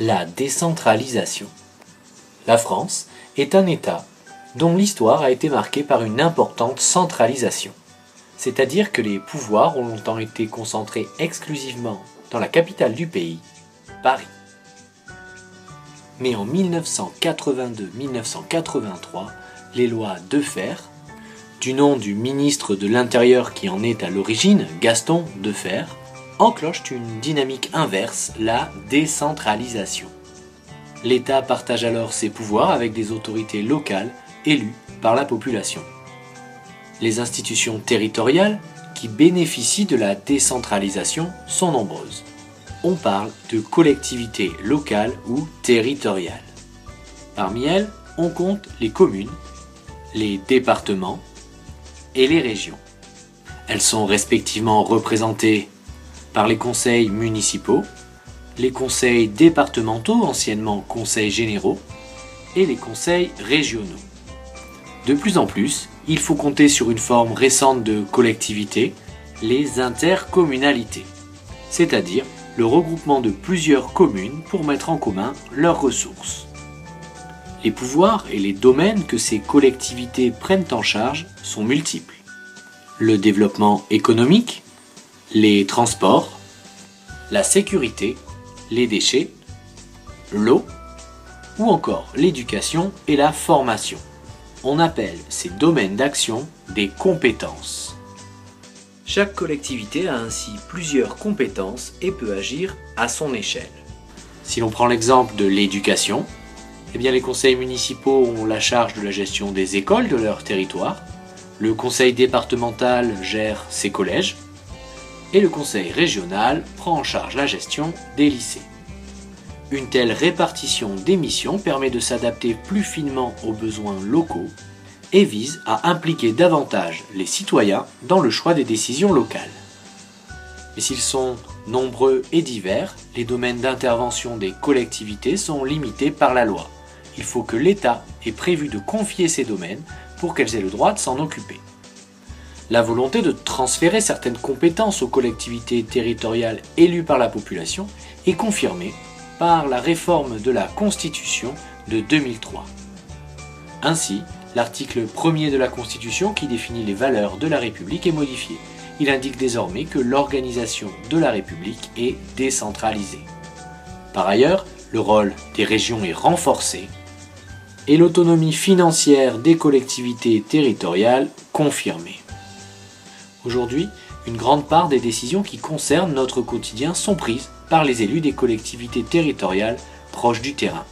La décentralisation. La France est un État dont l'histoire a été marquée par une importante centralisation, c'est-à-dire que les pouvoirs ont longtemps été concentrés exclusivement dans la capitale du pays, Paris. Mais en 1982-1983, les lois Defferre, du nom du ministre de l'Intérieur qui en est à l'origine, Gaston Defferre, enclenchent une dynamique inverse, la décentralisation. L'État partage alors ses pouvoirs avec des autorités locales élues par la population. Les institutions territoriales qui bénéficient de la décentralisation sont nombreuses. On parle de collectivités locales ou territoriales. Parmi elles, on compte les communes, les départements et les régions. Elles sont respectivement représentées par les conseils municipaux, les conseils départementaux, anciennement conseils généraux, et les conseils régionaux. De plus en plus, il faut compter sur une forme récente de collectivité, les intercommunalités, c'est-à-dire le regroupement de plusieurs communes pour mettre en commun leurs ressources. Les pouvoirs et les domaines que ces collectivités prennent en charge sont multiples. Le développement économique, les transports, la sécurité, les déchets, l'eau ou encore l'éducation et la formation. On appelle ces domaines d'action des compétences. Chaque collectivité a ainsi plusieurs compétences et peut agir à son échelle. Si l'on prend l'exemple de l'éducation, les conseils municipaux ont la charge de la gestion des écoles de leur territoire, le conseil départemental gère ses collèges, et le conseil régional prend en charge la gestion des lycées. Une telle répartition des missions permet de s'adapter plus finement aux besoins locaux et vise à impliquer davantage les citoyens dans le choix des décisions locales. Mais s'ils sont nombreux et divers, les domaines d'intervention des collectivités sont limités par la loi. Il faut que l'État ait prévu de confier ces domaines pour qu'elles aient le droit de s'en occuper. La volonté de transférer certaines compétences aux collectivités territoriales élues par la population est confirmée par la réforme de la Constitution de 2003. Ainsi, l'article 1er de la Constitution qui définit les valeurs de la République est modifié. Il indique désormais que l'organisation de la République est décentralisée. Par ailleurs, le rôle des régions est renforcé et l'autonomie financière des collectivités territoriales confirmée. Aujourd'hui, une grande part des décisions qui concernent notre quotidien sont prises par les élus des collectivités territoriales proches du terrain.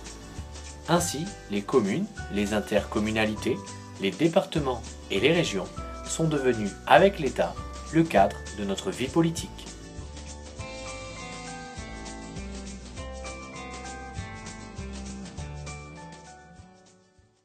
Ainsi, les communes, les intercommunalités, les départements et les régions sont devenus, avec l'État, le cadre de notre vie politique.